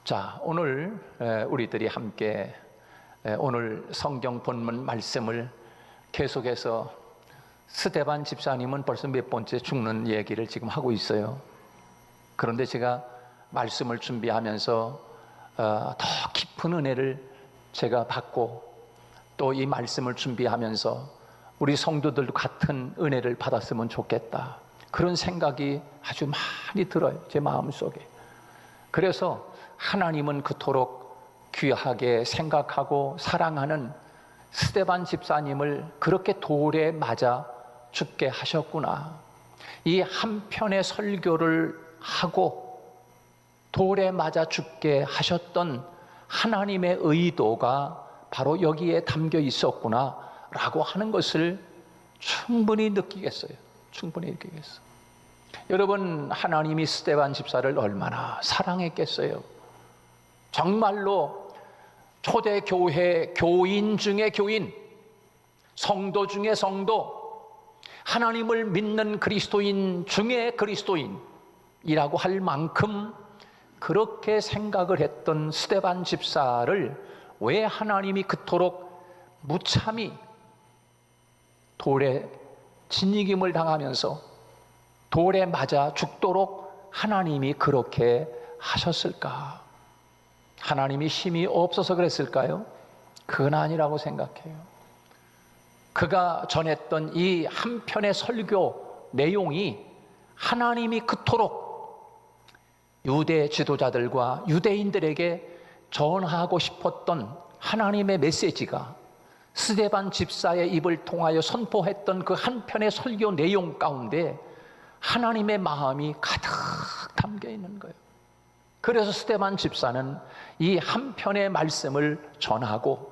자, 오늘 우리들이 함께 오늘 성경 본문 말씀을 계속해서 스데반 집사님은 벌써 몇 번째 죽는 얘기를 지금 하고 있어요. 그런데 제가 말씀을 준비하면서 더 깊은 은혜를 제가 받고 또 이 말씀을 준비하면서 우리 성도들도 같은 은혜를 받았으면 좋겠다, 그런 생각이 아주 많이 들어요, 제 마음속에. 그래서 하나님은 그토록 귀하게 생각하고 사랑하는 스데반 집사님을 그렇게 돌에 맞아 죽게 하셨구나. 이 한편의 설교를 하고 돌에 맞아 죽게 하셨던 하나님의 의도가 바로 여기에 담겨 있었구나 라고 하는 것을 충분히 느끼겠어요. 충분히 느끼겠어요. 여러분, 하나님이 스데반 집사를 얼마나 사랑했겠어요. 정말로 초대교회 교인 중에 교인, 성도 중에 성도, 하나님을 믿는 그리스도인 중에 그리스도인이라고 할 만큼 그렇게 생각을 했던 스데반 집사를 왜 하나님이 그토록 무참히 돌에 진이김을 당하면서 돌에 맞아 죽도록 하나님이 그렇게 하셨을까? 하나님이 힘이 없어서 그랬을까요? 그건 아니라고 생각해요. 그가 전했던 이 한편의 설교 내용이 하나님이 그토록 유대 지도자들과 유대인들에게 전하고 싶었던 하나님의 메시지가 스데반 집사의 입을 통하여 선포했던 그 한편의 설교 내용 가운데 하나님의 마음이 가득 담겨 있는 거예요. 그래서 스데반 집사는 이 한편의 말씀을 전하고,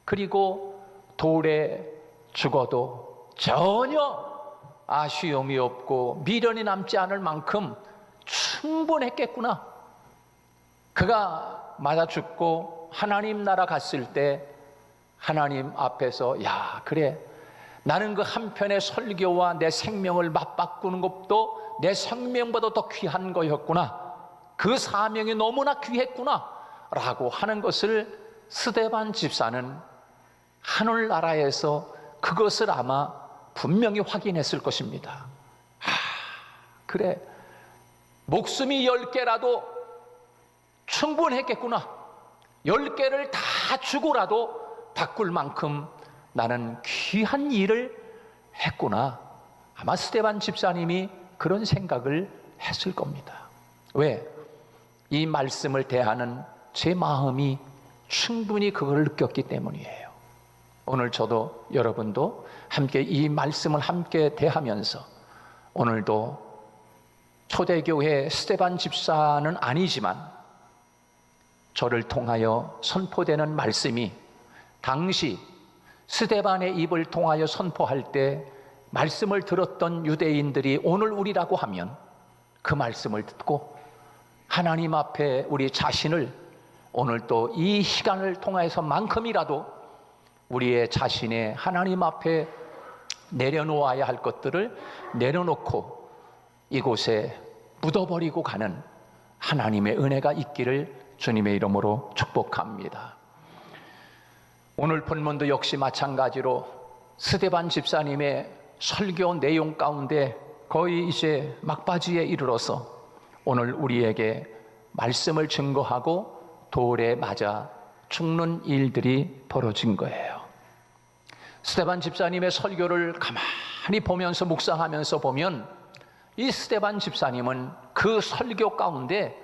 그리고 돌에 죽어도 전혀 아쉬움이 없고 미련이 남지 않을 만큼 충분했겠구나. 그가 맞아 죽고 하나님 나라 갔을 때 하나님 앞에서, 야, 그래, 나는 그 한편의 설교와 내 생명을 맞바꾸는 것도 내 생명보다 더 귀한 거였구나, 그 사명이 너무나 귀했구나 라고 하는 것을 스데반 집사는 하늘나라에서 그것을 아마 분명히 확인했을 것입니다. 그래, 목숨이 10개라도 충분했겠구나, 10개를 다 주고라도 바꿀 만큼 나는 귀한 일을 했구나. 아마 스데반 집사님이 그런 생각을 했을 겁니다. 왜? 이 말씀을 대하는 제 마음이 충분히 그걸 느꼈기 때문이에요. 오늘 저도 여러분도 함께 이 말씀을 함께 대하면서 오늘도 초대교회 스데반 집사는 아니지만 저를 통하여 선포되는 말씀이 당시 스데반의 입을 통하여 선포할 때 말씀을 들었던 유대인들이 오늘 우리라고 하면 그 말씀을 듣고 하나님 앞에 우리 자신을 오늘 또 이 시간을 통해서 만큼이라도 우리의 자신의 하나님 앞에 내려놓아야 할 것들을 내려놓고 이곳에 묻어버리고 가는 하나님의 은혜가 있기를 주님의 이름으로 축복합니다. 오늘 본문도 역시 마찬가지로 스데반 집사님의 설교 내용 가운데 거의 이제 막바지에 이르러서 오늘 우리에게 말씀을 증거하고 돌에 맞아 죽는 일들이 벌어진 거예요. 스데반 집사님의 설교를 가만히 보면서 묵상하면서 보면 이 스데반 집사님은 그 설교 가운데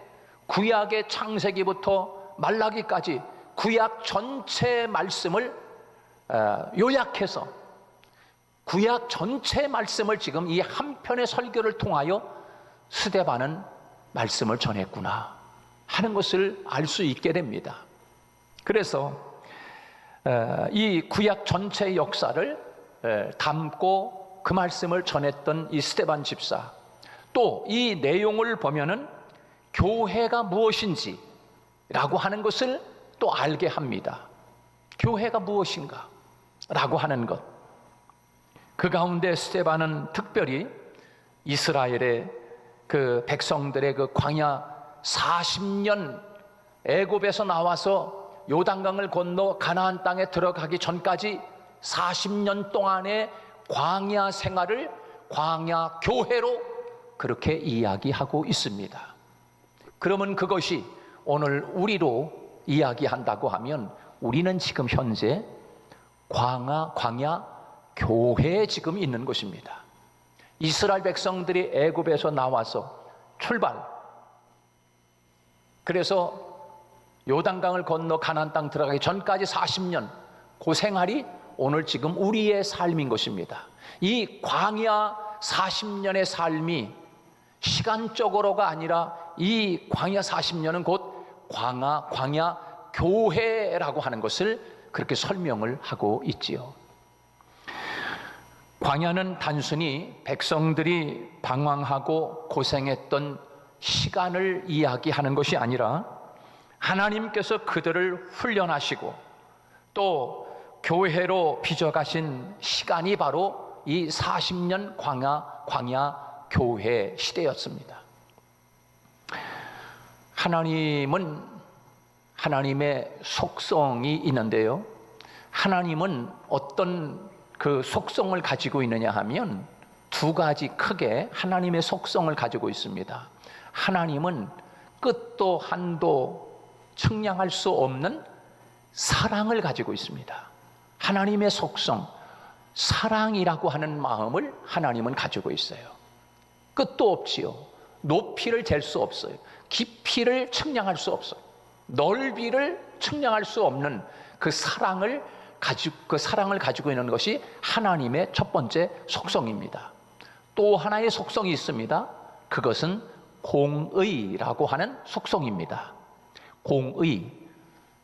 구약의 창세기부터 말라기까지 구약 전체 말씀을 요약해서 구약 전체 말씀을 지금 이 한편의 설교를 통하여 스데반은 말씀을 전했구나 하는 것을 알 수 있게 됩니다. 그래서 이 구약 전체의 역사를 담고 그 말씀을 전했던 이 스데반 집사, 또 이 내용을 보면은 교회가 무엇인지 라고 하는 것을 또 알게 합니다. 교회가 무엇인가 라고 하는 것, 그 가운데 스데반은 특별히 이스라엘의 그 백성들의 그 광야 40년 애굽에서 나와서 요단강을 건너 가나안 땅에 들어가기 전까지 40년 동안의 광야 생활을 광야 교회로 그렇게 이야기하고 있습니다. 그러면 그것이 오늘 우리로 이야기한다고 하면 우리는 지금 현재 광야 교회에 지금 있는 것입니다. 이스라엘 백성들이 애굽에서 나와서 출발, 그래서 요단강을 건너 가나안 땅 들어가기 전까지 40년 그 생활이 오늘 지금 우리의 삶인 것입니다. 이 광야 40년의 삶이 시간적으로가 아니라 이 광야 40년은 곧 광야 교회라고 하는 것을 그렇게 설명을 하고 있지요. 광야는 단순히 백성들이 방황하고 고생했던 시간을 이야기하는 것이 아니라 하나님께서 그들을 훈련하시고 또 교회로 빚어가신 시간이 바로 이 40년 광야 교회 시대였습니다. 하나님은 하나님의 속성이 있는데요, 하나님은 어떤 그 속성을 가지고 있느냐 하면 두 가지 크게 하나님의 속성을 가지고 있습니다. 하나님은 끝도 한도 측량할 수 없는 사랑을 가지고 있습니다. 하나님의 속성, 사랑이라고 하는 마음을 하나님은 가지고 있어요. 끝도 없지요. 높이를 잴 수 없어요. 깊이를 측량할 수 없어요. 넓이를 측량할 수 없는 그 사랑을 가지고 있는 것이 하나님의 첫 번째 속성입니다. 또 하나의 속성이 있습니다. 그것은 공의라고 하는 속성입니다. 공의.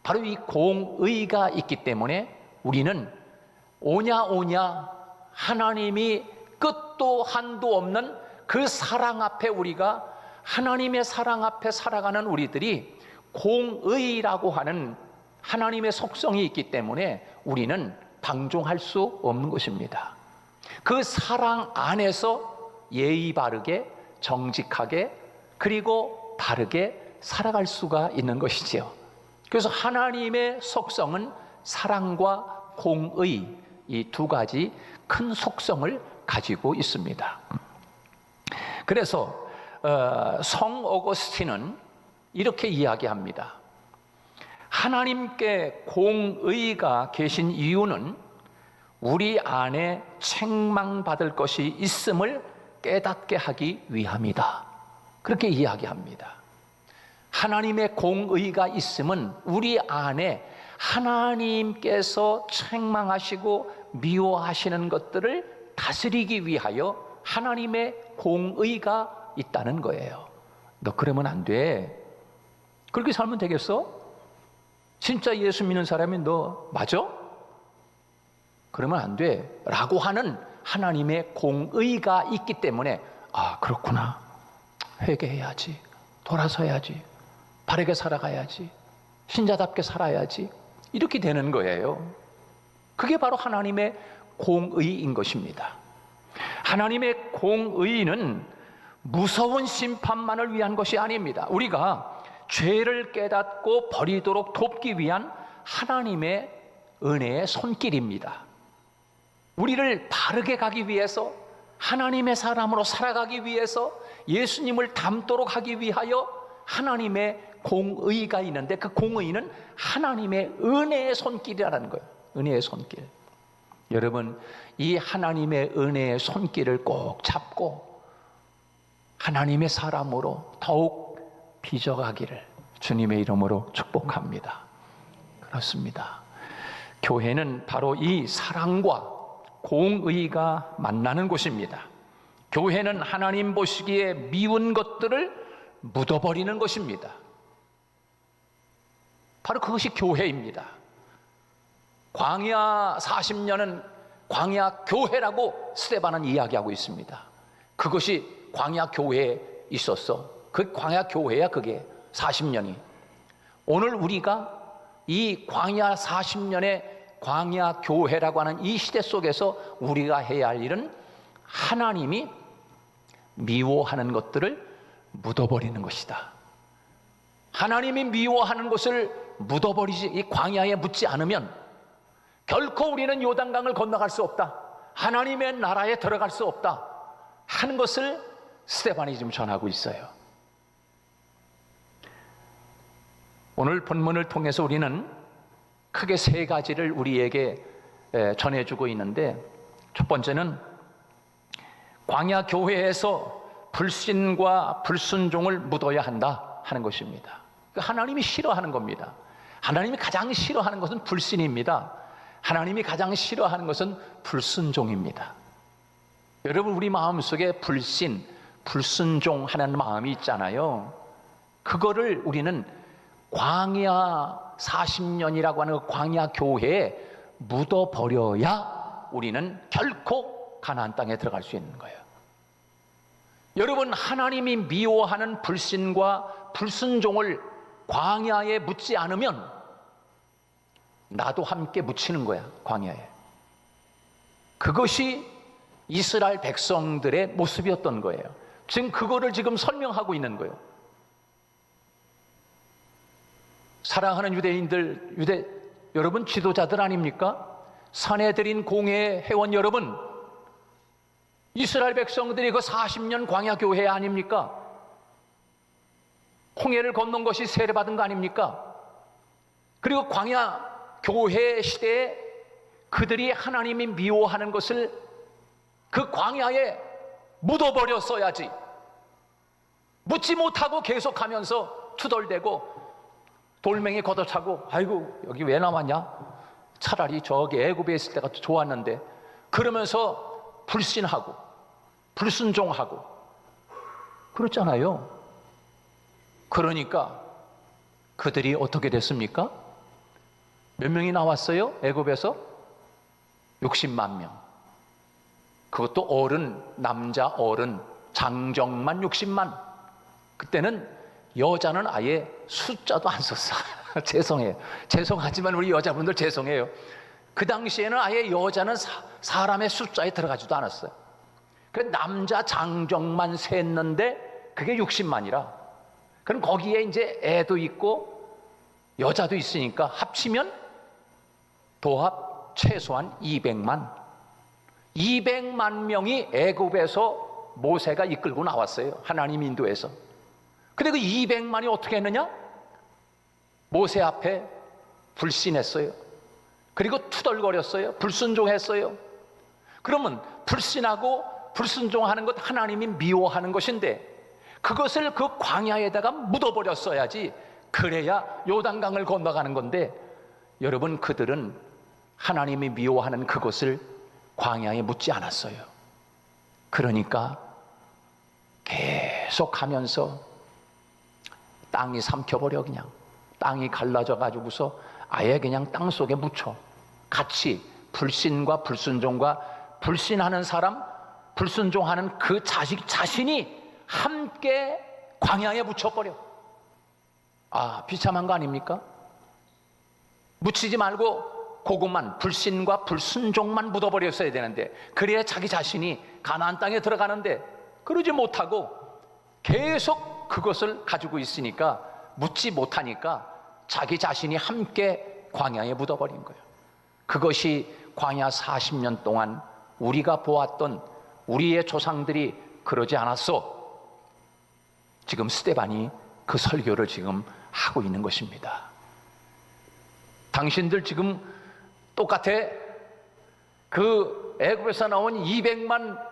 바로 이 공의가 있기 때문에 우리는 오냐 하나님이 끝도 한도 없는 그 사랑 앞에 우리가 하나님의 사랑 앞에 살아가는 우리들이 공의라고 하는 하나님의 속성이 있기 때문에 우리는 방종할 수 없는 것입니다. 그 사랑 안에서 예의 바르게 정직하게 그리고 바르게 살아갈 수가 있는 것이지요. 그래서 하나님의 속성은 사랑과 공의, 이 두 가지 큰 속성을 가지고 있습니다. 그래서 성 어거스틴은 이렇게 이야기합니다. 하나님께 공의가 계신 이유는 우리 안에 책망받을 것이 있음을 깨닫게 하기 위함이다. 그렇게 이야기합니다. 하나님의 공의가 있음은 우리 안에 하나님께서 책망하시고 미워하시는 것들을 다스리기 위하여 하나님의 공의가 있다는 거예요. 너 그러면 안 돼. 그렇게 살면 되겠어? 진짜 예수 믿는 사람이 너 맞아? 그러면 안 돼. 라고 하는 하나님의 공의가 있기 때문에 아, 그렇구나. 회개해야지. 돌아서야지. 바르게 살아가야지. 신자답게 살아야지. 이렇게 되는 거예요. 그게 바로 하나님의 공의인 것입니다. 하나님의 공의는 무서운 심판만을 위한 것이 아닙니다. 우리가 죄를 깨닫고 버리도록 돕기 위한 하나님의 은혜의 손길입니다. 우리를 바르게 가기 위해서, 하나님의 사람으로 살아가기 위해서, 예수님을 닮도록 하기 위하여 하나님의 공의가 있는데 그 공의는 하나님의 은혜의 손길이라는 거예요. 은혜의 손길. 여러분, 이 하나님의 은혜의 손길을 꼭 잡고 하나님의 사람으로 더욱 빚어가기를 주님의 이름으로 축복합니다. 그렇습니다. 교회는 바로 이 사랑과 공의가 만나는 곳입니다. 교회는 하나님 보시기에 미운 것들을 묻어버리는 것입니다. 바로 그것이 교회입니다. 광야 40년은 광야 교회라고 스데반은 이야기하고 있습니다. 그것이 광야 교회에 있었어. 그 광야 교회야, 그게 40년이. 오늘 우리가 이 광야 40년의 광야 교회라고 하는 이 시대 속에서 우리가 해야 할 일은 하나님이 미워하는 것들을 묻어버리는 것이다. 하나님이 미워하는 것을 묻어버리지, 이 광야에 묻지 않으면 결코 우리는 요단강을 건너갈 수 없다, 하나님의 나라에 들어갈 수 없다 하는 것을 스데반이 지금 전하고 있어요. 오늘 본문을 통해서 우리는 크게 세 가지를 우리에게 전해주고 있는데, 첫 번째는 광야 교회에서 불신과 불순종을 묻어야 한다 하는 것입니다. 하나님이 싫어하는 겁니다. 하나님이 가장 싫어하는 것은 불신입니다. 하나님이 가장 싫어하는 것은 불순종입니다. 여러분, 우리 마음속에 불신, 불순종하는 마음이 있잖아요. 그거를 우리는 광야 40년이라고 하는 그 광야 교회에 묻어버려야 우리는 결코 가나안 땅에 들어갈 수 있는 거예요. 여러분, 하나님이 미워하는 불신과 불순종을 광야에 묻지 않으면 나도 함께 묻히는 거야, 광야에. 그것이 이스라엘 백성들의 모습이었던 거예요. 지금 그거를 지금 설명하고 있는 거예요. 사랑하는 유대인들, 여러분 지도자들 아닙니까? 산헤드린 공회 회원 여러분, 이스라엘 백성들이 그 40년 광야 교회 아닙니까? 홍해를 건넌 것이 세례받은 거 아닙니까? 그리고 광야 교회 시대에 그들이 하나님이 미워하는 것을 그 광야에 묻어버렸어야지. 묻지 못하고 계속하면서 투덜대고 돌멩이 걷어차고, 아이고 여기 왜 나왔냐, 차라리 저기 애굽에 있을 때가 좋았는데, 그러면서 불신하고 불순종하고 그렇잖아요. 그러니까 그들이 어떻게 됐습니까? 몇 명이 나왔어요? 애굽에서 60만 명. 그것도 어른, 남자 어른, 장정만 60만. 그때는 여자는 아예 숫자도 안 썼어. 죄송해요. 죄송하지만 우리 여자분들 죄송해요. 그 당시에는 아예 여자는 사람의 숫자에 들어가지도 않았어요. 그래서 남자 장정만 셌는데 그게 60만이라. 그럼 거기에 이제 애도 있고 여자도 있으니까 합치면 도합 최소한 200만. 200만 명이 애굽에서 모세가 이끌고 나왔어요. 하나님 인도에서. 근데 그 200만이 어떻게 했느냐? 모세 앞에 불신했어요. 그리고 투덜거렸어요. 불순종했어요. 그러면 불신하고 불순종하는 것 하나님이 미워하는 것인데, 그것을 그 광야에다가 묻어버렸어야지. 그래야 요단강을 건너가는 건데, 여러분, 그들은 하나님이 미워하는 그것을 광야에 묻지 않았어요. 그러니까 계속하면서 땅이 삼켜버려. 그냥 땅이 갈라져 가지고서 아예 그냥 땅 속에 묻혀. 같이 불신과 불순종과 불신하는 사람, 불순종하는 그 자신이 함께 광야에 묻혀버려. 아, 비참한 거 아닙니까? 묻히지 말고 그것만, 불신과 불순종만 묻어버렸어야 되는데, 그래야 자기 자신이 가나안 땅에 들어가는데, 그러지 못하고 계속 그것을 가지고 있으니까, 묻지 못하니까 자기 자신이 함께 광야에 묻어버린 거예요. 그것이 광야 40년 동안 우리가 보았던 우리의 조상들이 그러지 않았어. 지금 스데반이 그 설교를 지금 하고 있는 것입니다. 당신들 지금 똑같아. 그 애굽에서 나온 200만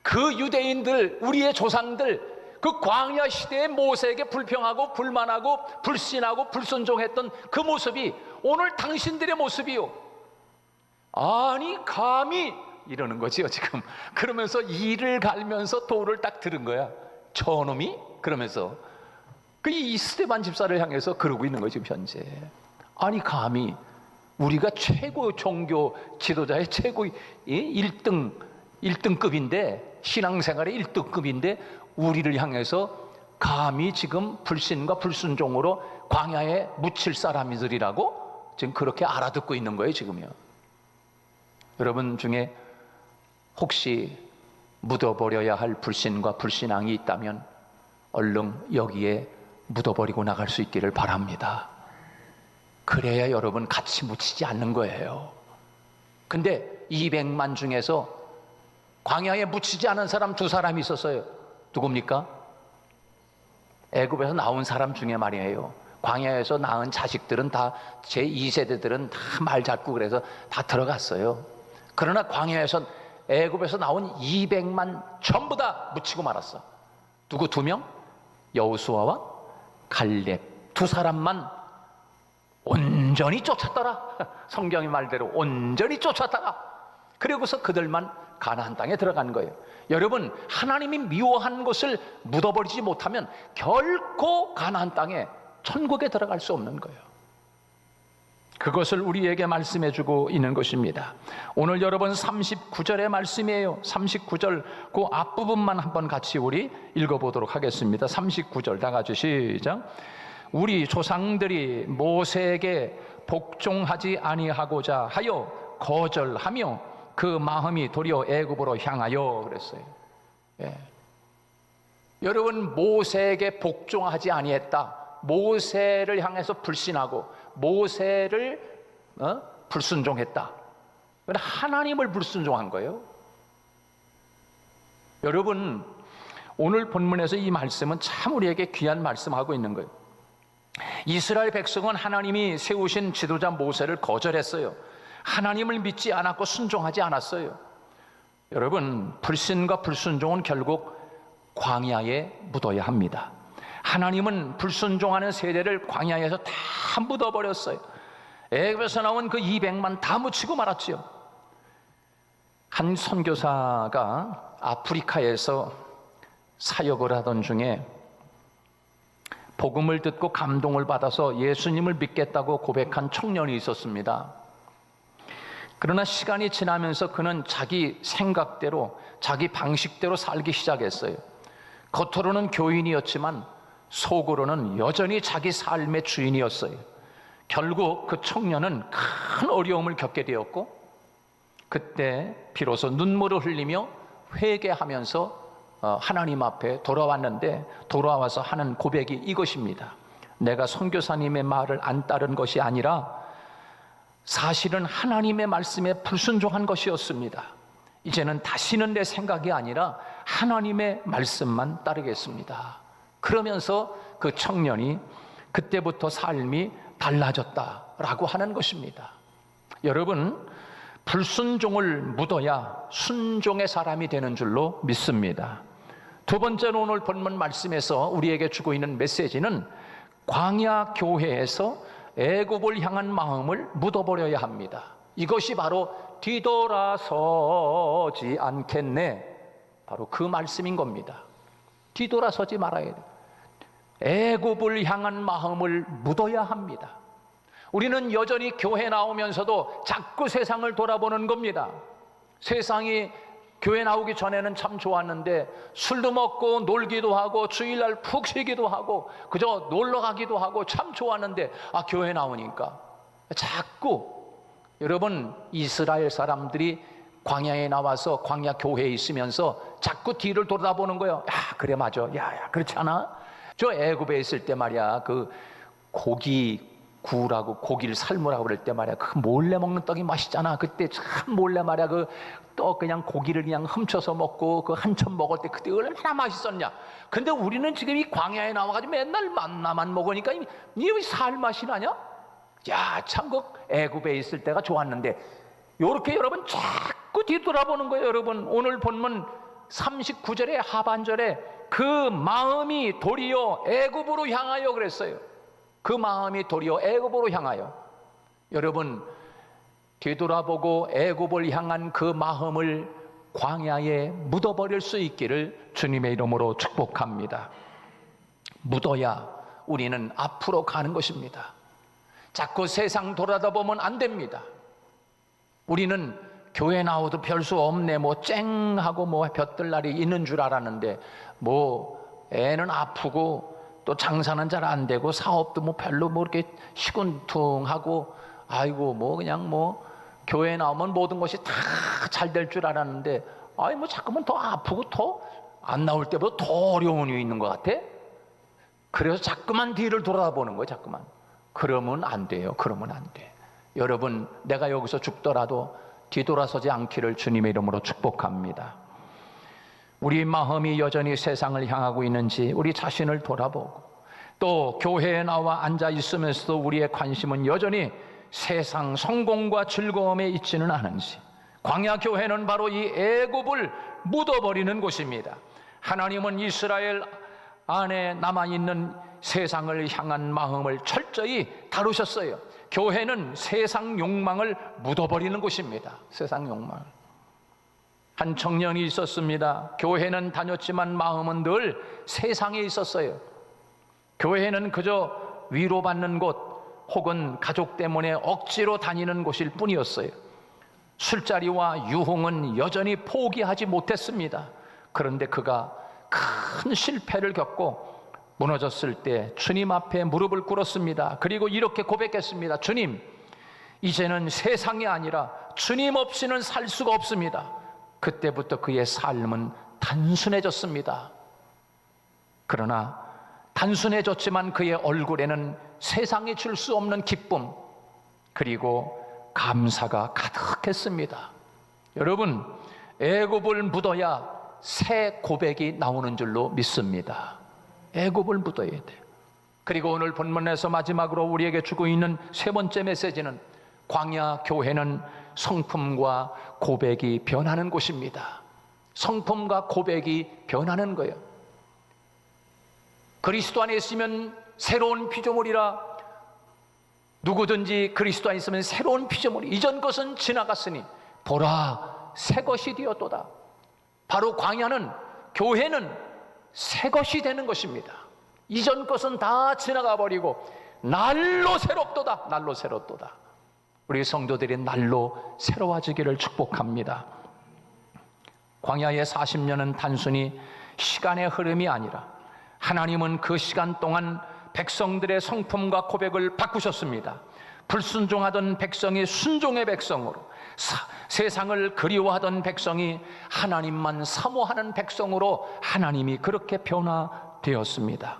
그 유대인들, 우리의 조상들, 그 광야 시대에 모세에게 불평하고 불만하고 불신하고 불순종했던 그 모습이 오늘 당신들의 모습이요. 아니 감히 이러는 거지요 지금. 그러면서 이를 갈면서 돌을 딱 들은 거야. 저놈이? 그러면서 이 스데반 집사를 향해서 그러고 있는 거지 지금 현재. 아니 감히 우리가 최고 종교 지도자의 최고 1등급인데, 신앙생활의 1등급인데 우리를 향해서 감히 지금 불신과 불순종으로 광야에 묻힐 사람들이라고 지금 그렇게 알아듣고 있는 거예요 지금요. 여러분 중에 혹시 묻어버려야 할 불신과 불신앙이 있다면 얼른 여기에 묻어버리고 나갈 수 있기를 바랍니다. 그래야 여러분 같이 묻히지 않는 거예요. 근데 200만 중에서 광야에 묻히지 않은 사람 2사람이 있었어요. 누굽니까? 애굽에서 나온 사람 중에 말이에요. 광야에서 낳은 자식들은 다 제 2세대들은 다 말 잡고 그래서 다 들어갔어요. 그러나 광야에서 애굽에서 나온 200만 전부 다 묻히고 말았어. 누구 2명? 여호수아와 갈렙 2사람만 온전히 쫓았더라. 성경의 말대로 온전히 쫓았다가 그리고서 그들만 가나안 땅에 들어간 거예요. 여러분, 하나님이 미워한 것을 묻어버리지 못하면 결코 가나안 땅에 천국에 들어갈 수 없는 거예요. 그것을 우리에게 말씀해 주고 있는 것입니다. 오늘 여러분 39절의 말씀이에요. 39절 그 앞부분만 한번 같이 우리 읽어보도록 하겠습니다. 39절 다 같이 시작. 우리 조상들이 모세에게 복종하지 아니하고자 하여 거절하며 그 마음이 도리어 애굽으로 향하여 그랬어요. 예. 여러분, 모세에게 복종하지 아니했다. 모세를 향해서 불신하고 모세를 불순종했다. 하나님을 불순종한 거예요. 여러분, 오늘 본문에서 이 말씀은 참 우리에게 귀한 말씀하고 있는 거예요. 이스라엘 백성은 하나님이 세우신 지도자 모세를 거절했어요. 하나님을 믿지 않았고 순종하지 않았어요. 여러분, 불신과 불순종은 결국 광야에 묻어야 합니다. 하나님은 불순종하는 세대를 광야에서 다 묻어버렸어요. 애굽에서 나온 그 200만 다 묻히고 말았지요. 한 선교사가 아프리카에서 사역을 하던 중에 복음을 듣고 감동을 받아서 예수님을 믿겠다고 고백한 청년이 있었습니다. 그러나 시간이 지나면서 그는 자기 생각대로 자기 방식대로 살기 시작했어요. 겉으로는 교인이었지만 속으로는 여전히 자기 삶의 주인이었어요. 결국 그 청년은 큰 어려움을 겪게 되었고 그때 비로소 눈물을 흘리며 회개하면서 하나님 앞에 돌아왔는데 돌아와서 하는 고백이 이것입니다. 내가 선교사님의 말을 안 따른 것이 아니라 사실은 하나님의 말씀에 불순종한 것이었습니다. 이제는 다시는 내 생각이 아니라 하나님의 말씀만 따르겠습니다. 그러면서 그 청년이 그때부터 삶이 달라졌다라고 하는 것입니다. 여러분, 불순종을 묻어야 순종의 사람이 되는 줄로 믿습니다. 두 번째로 오늘 본문 말씀에서 우리에게 주고 있는 메시지는 광야 교회에서 애굽을 향한 마음을 묻어버려야 합니다. 이것이 바로 뒤돌아서지 않겠네, 바로 그 말씀인 겁니다. 뒤돌아서지 말아야 돼요. 애굽을 향한 마음을 묻어야 합니다. 우리는 여전히 교회 나오면서도 자꾸 세상을 돌아보는 겁니다. 세상이 교회 나오기 전에는 참 좋았는데 술도 먹고 놀기도 하고 주일날 푹 쉬기도 하고 그저 놀러 가기도 하고 참 좋았는데 교회 나오니까 자꾸, 여러분, 이스라엘 사람들이 광야에 나와서 광야 교회에 있으면서 자꾸 뒤를 돌아보는 거예요. 야, 그래, 맞아. 야, 그렇지 않아? 저 애굽에 있을 때 말이야, 그 고기 구우라고 고기를 삶으라고 그럴 때 말이야, 그 몰래 먹는 떡이 맛있잖아. 그때 참 몰래 말이야, 그 떡 그냥 고기를 그냥 훔쳐서 먹고 그 한참 먹을 때 그때 얼마나 맛있었냐. 근데 우리는 지금 이 광야에 나와가지고 맨날 만나만 먹으니까 이 살 맛이 나냐? 야, 참 그 애굽에 있을 때가 좋았는데, 요렇게 여러분 자꾸 뒤돌아보는 거예요. 여러분, 오늘 본문 39절의 하반절에 그 마음이 도리어 애굽으로 향하여 그랬어요. 그 마음이 도리어 애굽으로 향하여. 여러분, 뒤돌아보고 애굽을 향한 그 마음을 광야에 묻어버릴 수 있기를 주님의 이름으로 축복합니다. 묻어야 우리는 앞으로 가는 것입니다. 자꾸 세상 돌아다보면 안 됩니다. 우리는 교회 나와도 별 수 없네, 뭐 쨍하고 뭐 볕들날이 있는 줄 알았는데 뭐 애는 아프고 또 장사는 잘 안 되고 사업도 뭐 별로 뭐 이렇게 시군퉁하고, 아이고 뭐 그냥 뭐 교회 나오면 모든 것이 다 잘 될 줄 알았는데 뭐 자꾸만 더 아프고 더 안 나올 때보다 더 어려운 일이 있는 것 같아. 그래서 자꾸만 뒤를 돌아보는 거예요. 자꾸만. 그러면 안 돼요. 그러면 안 돼. 여러분, 내가 여기서 죽더라도 뒤돌아서지 않기를 주님의 이름으로 축복합니다. 우리 마음이 여전히 세상을 향하고 있는지 우리 자신을 돌아보고, 또 교회에 나와 앉아 있으면서도 우리의 관심은 여전히 세상 성공과 즐거움에 있지는 않은지. 광야 교회는 바로 이 애굽을 묻어버리는 곳입니다. 하나님은 이스라엘 안에 남아있는 세상을 향한 마음을 철저히 다루셨어요. 교회는 세상 욕망을 묻어버리는 곳입니다. 세상 욕망. 한 청년이 있었습니다. 교회는 다녔지만 마음은 늘 세상에 있었어요. 교회는 그저 위로받는 곳 혹은 가족 때문에 억지로 다니는 곳일 뿐이었어요. 술자리와 유흥은 여전히 포기하지 못했습니다. 그런데 그가 큰 실패를 겪고 무너졌을 때 주님 앞에 무릎을 꿇었습니다. 그리고 이렇게 고백했습니다. 주님, 이제는 세상이 아니라 주님 없이는 살 수가 없습니다. 그때부터 그의 삶은 단순해졌습니다. 그러나 단순해졌지만 그의 얼굴에는 세상이 줄 수 없는 기쁨 그리고 감사가 가득했습니다. 여러분, 애굽을 묻어야 새 고백이 나오는 줄로 믿습니다. 애굽을 묻어야 돼요. 그리고 오늘 본문에서 마지막으로 우리에게 주고 있는 세 번째 메시지는 광야 교회는 성품과 고백이 변하는 곳입니다. 성품과 고백이 변하는 거예요. 그리스도 안에 있으면 새로운 피조물이라, 누구든지 그리스도 안에 있으면 새로운 피조물이, 이전 것은 지나갔으니 보라 새 것이 되었도다. 바로 광야는, 교회는 새 것이 되는 것입니다. 이전 것은 다 지나가 버리고 날로 새롭도다. 날로 새롭도다. 우리 성도들이 날로 새로워지기를 축복합니다. 광야의 40년은 단순히 시간의 흐름이 아니라 하나님은 그 시간 동안 백성들의 성품과 고백을 바꾸셨습니다. 불순종하던 백성이 순종의 백성으로, 세상을 그리워하던 백성이 하나님만 사모하는 백성으로 하나님이 그렇게 변화되었습니다.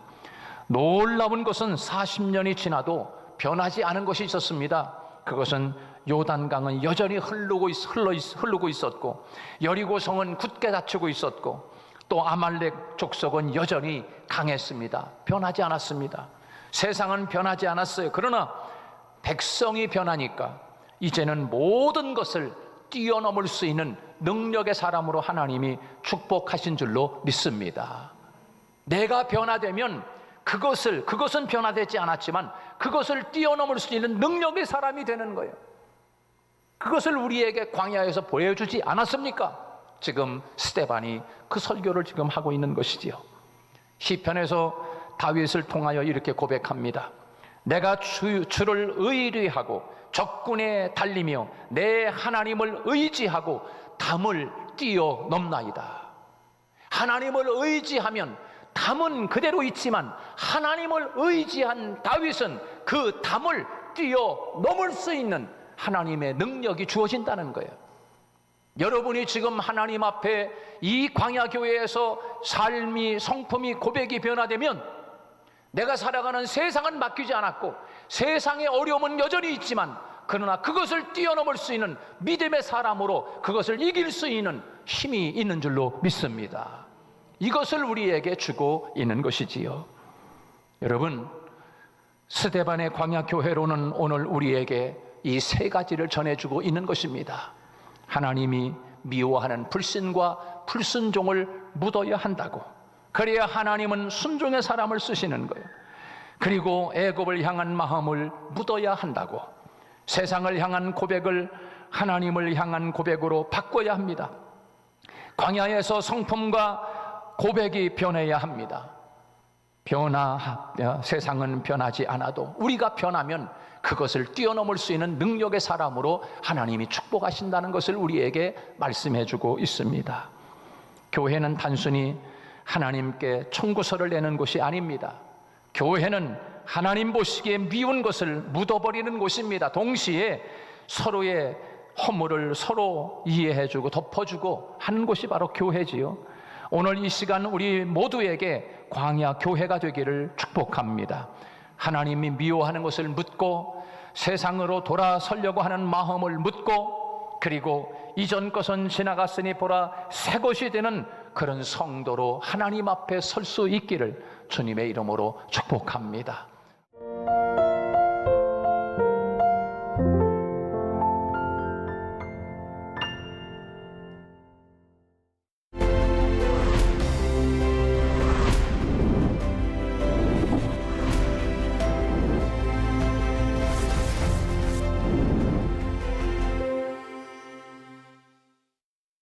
놀라운 것은 40년이 지나도 변하지 않은 것이 있었습니다. 그것은 요단강은 여전히 흐르고 있었고, 여리고성은 굳게 닫히고 있었고, 또 아말렉 족속은 여전히 강했습니다. 변하지 않았습니다. 세상은 변하지 않았어요. 그러나 백성이 변하니까 이제는 모든 것을 뛰어넘을 수 있는 능력의 사람으로 하나님이 축복하신 줄로 믿습니다. 내가 변화되면 그것은 변화되지 않았지만 그것을 뛰어넘을 수 있는 능력의 사람이 되는 거예요. 그것을 우리에게 광야에서 보여주지 않았습니까? 지금 스데반이 그 설교를 지금 하고 있는 것이지요. 시편에서 다윗을 통하여 이렇게 고백합니다. 내가 주를 의뢰하고 적군에 달리며 내 하나님을 의지하고 담을 뛰어넘나이다. 하나님을 의지하면 담은 그대로 있지만 하나님을 의지한 다윗은 그 담을 뛰어넘을 수 있는 하나님의 능력이 주어진다는 거예요. 여러분이 지금 하나님 앞에 이 광야교회에서 삶이, 성품이, 고백이 변화되면 내가 살아가는 세상은 맡기지 않았고 세상의 어려움은 여전히 있지만 그러나 그것을 뛰어넘을 수 있는 믿음의 사람으로 그것을 이길 수 있는 힘이 있는 줄로 믿습니다. 이것을 우리에게 주고 있는 것이지요. 여러분, 스데반의 광야교회로는 오늘 우리에게 이 세 가지를 전해주고 있는 것입니다. 하나님이 미워하는 불신과 불순종을 묻어야 한다고, 그래야 하나님은 순종의 사람을 쓰시는 거예요. 그리고 애굽을 향한 마음을 묻어야 한다고, 세상을 향한 고백을 하나님을 향한 고백으로 바꿔야 합니다. 광야에서 성품과 고백이 변해야 합니다. 세상은 변하지 않아도 우리가 변하면 그것을 뛰어넘을 수 있는 능력의 사람으로 하나님이 축복하신다는 것을 우리에게 말씀해 주고 있습니다. 교회는 단순히 하나님께 청구서를 내는 곳이 아닙니다. 교회는 하나님 보시기에 미운 것을 묻어버리는 곳입니다. 동시에 서로의 허물을 서로 이해해주고 덮어주고 하는 곳이 바로 교회지요. 오늘 이 시간 우리 모두에게 광야 교회가 되기를 축복합니다. 하나님이 미워하는 것을 묻고 세상으로 돌아서려고 하는 마음을 묻고, 그리고 이전 것은 지나갔으니 보라 새 것이 되는 그런 성도로 하나님 앞에 설 수 있기를 주님의 이름으로 축복합니다.